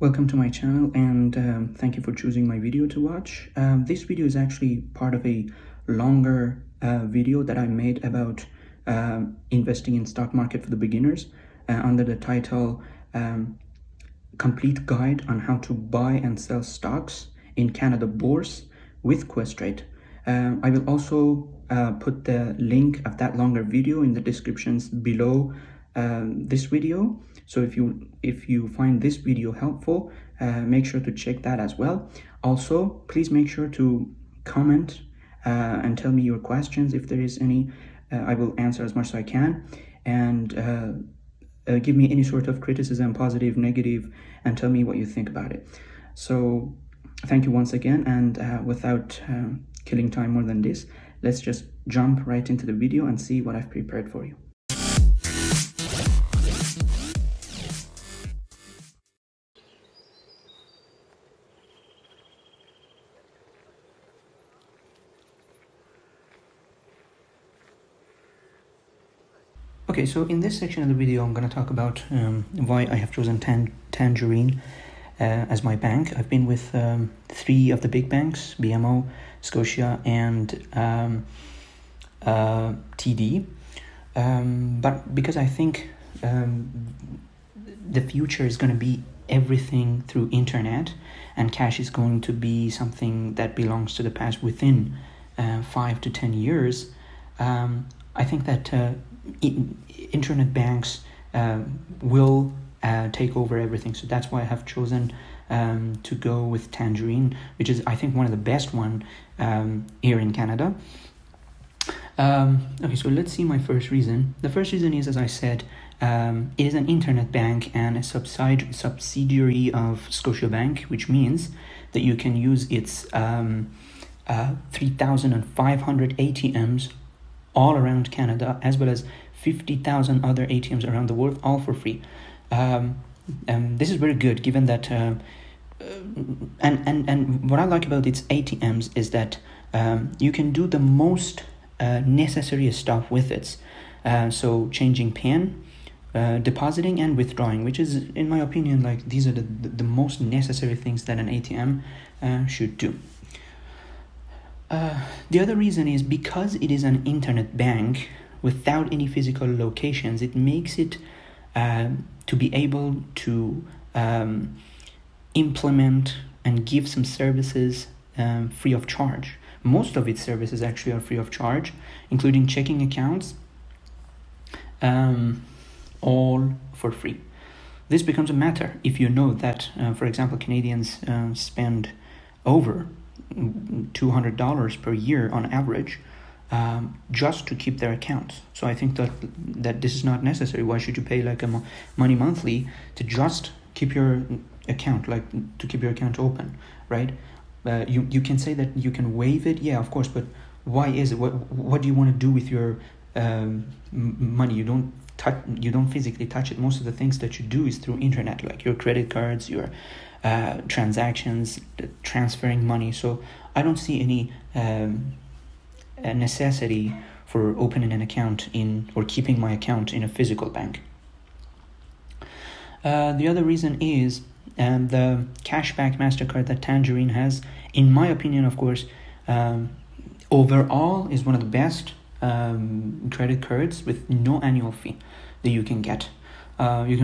Welcome to my channel, and thank you for choosing my video to watch. This video is actually part of a longer video that I made about investing in stock market for the beginners under the title Complete Guide on How to Buy and Sell Stocks in Canada Bourse with Questrade. I will also put the link of that longer video in the descriptions below this video. So if you find this video helpful, make sure to check that as well. Also, please make sure to comment and tell me your questions if there is any. I will answer as much as I can, and give me any sort of criticism, positive, negative, and tell me what you think about it. So thank you once again, and without killing time more than this, let's just jump right into the video and see what I've prepared for you. Okay, so in this section of the video, I'm going to talk about why I have chosen Tangerine as my bank. I've been with three of the big banks, BMO, Scotia, and TD. But because I think the future is going to be everything through internet, and cash is going to be something that belongs to the past within 5 to 10 years, I think that internet banks will take over everything. So that's why I have chosen to go with Tangerine, which is, I think, one of the best one here in Canada. Okay, so let's see my first reason. The first reason is, as I said, it is an internet bank and a subsidiary of Scotiabank, which means that you can use its 3,500 ATMs all around Canada, as well as 50,000 other ATMs around the world, all for free. This is very good, given that and what I like about its ATMs is that you can do the most necessary stuff with it. So changing PIN, depositing and withdrawing, which is, in my opinion, like these are the most necessary things that an ATM should do. The other reason is because it is an internet bank without any physical locations, it makes it to be able to implement and give some services free of charge. Most of its services actually are free of charge, including checking accounts, all for free. This becomes a matter if you know that, for example, Canadians spend over $200 per year on average just to keep their accounts. So I think that this is not necessary. Why should you pay like a money monthly to just keep your account, like to keep your account open, right? You can say that you can waive it, yeah, of course, but why is it? What do you want to do with your money? You don't physically touch it. Most of the things that you do is through internet, like your credit cards, your transactions, transferring money. So I don't see any necessity for opening an account or keeping my account in a physical bank. The other reason is the cashback MasterCard that Tangerine has, in my opinion, of course, overall is one of the best credit cards with no annual fee that you can get. You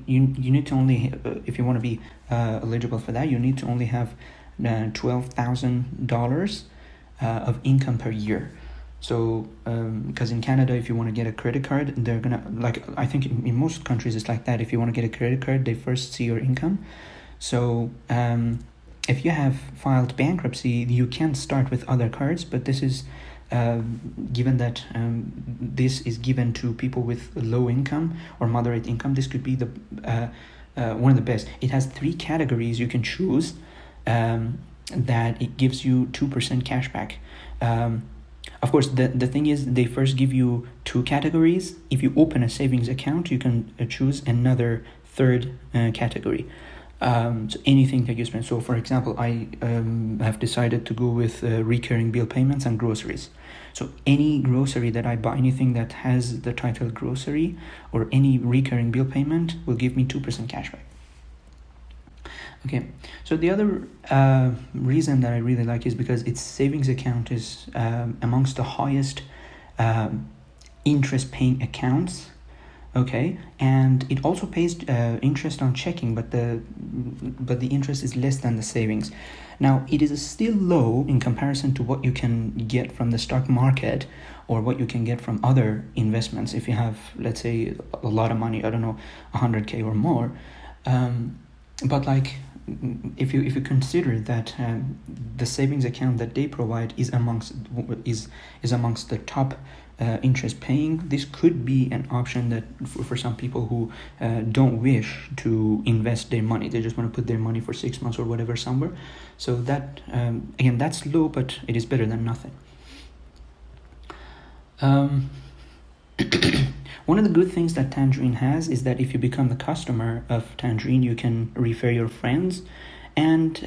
need to only, if you want to be eligible for that, you need to only have $12,000 of income per year. So because in Canada, if you want to get a credit card, they're gonna, like, I think in most countries it's like that. If you want to get a credit card, they first see your income. So if you have filed bankruptcy, you can start with other cards, but this is given that this is given to people with low income or moderate income, this could be the one of the best. It has 3 categories you can choose that it gives you 2% cashback. Of course, the thing is, they first give you 2 categories. If you open a savings account, you can choose another 3rd category. So anything that you spend. So for example, I have decided to go with recurring bill payments and groceries. So any grocery that I buy, anything that has the title grocery or any recurring bill payment will give me 2% cashback. Okay, so the other reason that I really like is because its savings account is amongst the highest interest paying accounts. Okay, and it also pays interest on checking, but the interest is less than the savings. Now, it is still low in comparison to what you can get from the stock market or what you can get from other investments. If you have, let's say, a lot of money, I don't know, 100K or more, but like if you consider that the savings account that they provide is amongst the top interest paying, this could be an option that for some people who don't wish to invest their money. They just want to put their money for 6 months or whatever somewhere. So that again, that's low, but it is better than nothing. One of the good things that Tangerine has is that if you become the customer of Tangerine, you can refer your friends, and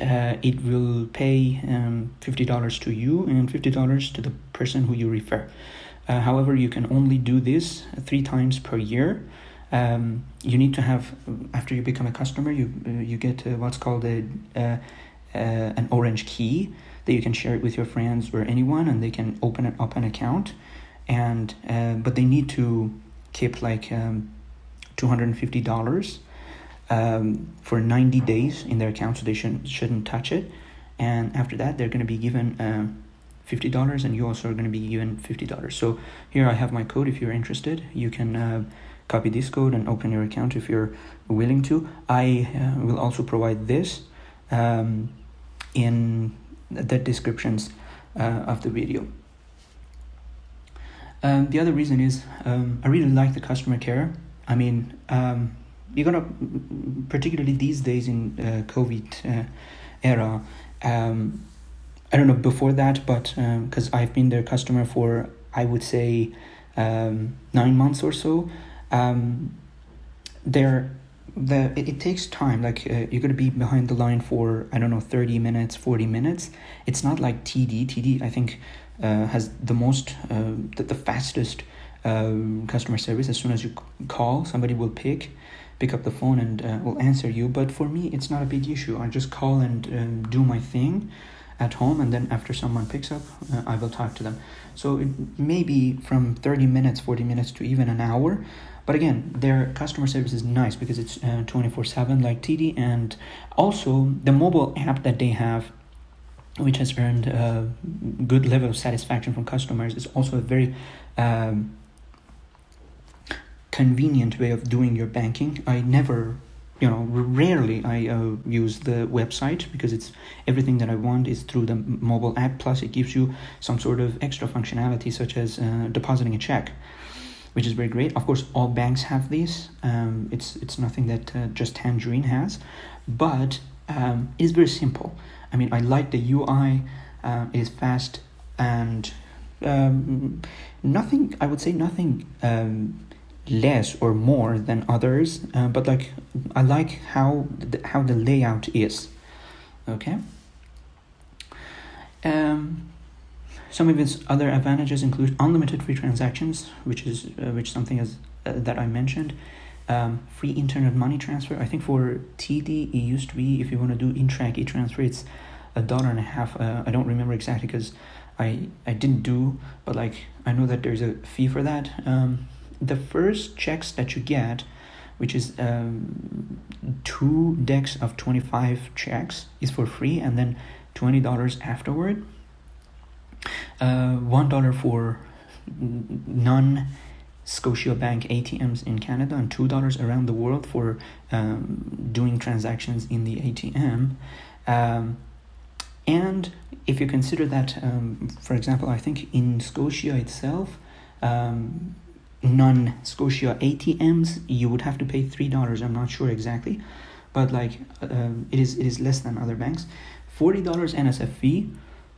it will pay $50 to you and $50 to the person who you refer. However, you can only do this 3 times per year. You need to have, after you become a customer, you get what's called an orange key that you can share it with your friends or anyone, and they can open up an account. And but they need to keep like $250 for 90 days in their account, so they shouldn't touch it. And after that, they're going to be given $50, and you also are going to be given $50. So here I have my code. If you're interested, you can copy this code and open your account if you're willing to. I will also provide this in the descriptions of the video. The other reason is I really like the customer care. I mean, you're gonna, particularly these days in COVID era, I don't know before that, but because I've been their customer for, I would say, 9 months or so, it takes time. Like you're gonna be behind the line for, I don't know, 30 minutes, 40 minutes. It's not like TD, I think, has the most the fastest customer service. As soon as you call, somebody will pick up the phone and will answer you. But for me, it's not a big issue. I just call and do my thing at home, and then after someone picks up, I will talk to them. So it may be from 30 minutes, 40 minutes to even an hour. But again, their customer service is nice because it's 24/7 like TD, and also the mobile app that they have, which has earned a good level of satisfaction from customers, is also a very convenient way of doing your banking. I never, rarely I use the website, because it's everything that I want is through the mobile app. Plus it gives you some sort of extra functionality, such as depositing a check, which is very great. Of course, all banks have this. It's nothing that just Tangerine has, but it's very simple. I mean, I like the UI. It is fast, and nothing, I would say nothing less or more than others, but like I like how the layout is. Okay. Some of its other advantages include unlimited free transactions, which something is that I mentioned. Free internet money transfer. I think for TD it used to be, if you want to do in-track e-transfer, it's $1.50. I don't remember exactly because I didn't do, but like I know that there's a fee for that. The first checks that you get, which is 2 decks of 25 checks, is for free, and then $20 afterward. $1 for non-Scotiabank ATMs in Canada, and $2 around the world for doing transactions in the ATM. And if you consider that, for example, I think in Scotia itself, non-Scotia ATMs, you would have to pay $3. I'm not sure exactly, but like it is less than other banks. $40 NSF fee.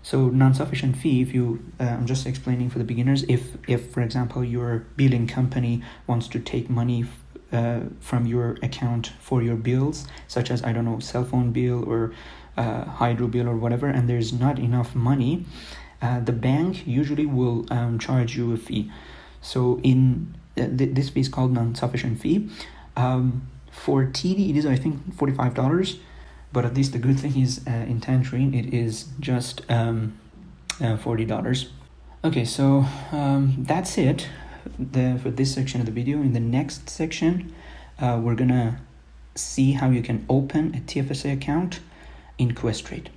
So non-sufficient fee, if you, I'm just explaining for the beginners, if for example your billing company wants to take money from your account for your bills, such as, I don't know, cell phone bill or hydro bill or whatever, and there's not enough money, the bank usually will charge you a fee. So in this fee is called non-sufficient fee. For TD it is, I think, $45. But at least the good thing is in Tangerine, it is just $40. Okay, so that's it for this section of the video. In the next section, we're gonna see how you can open a TFSA account in Questrade.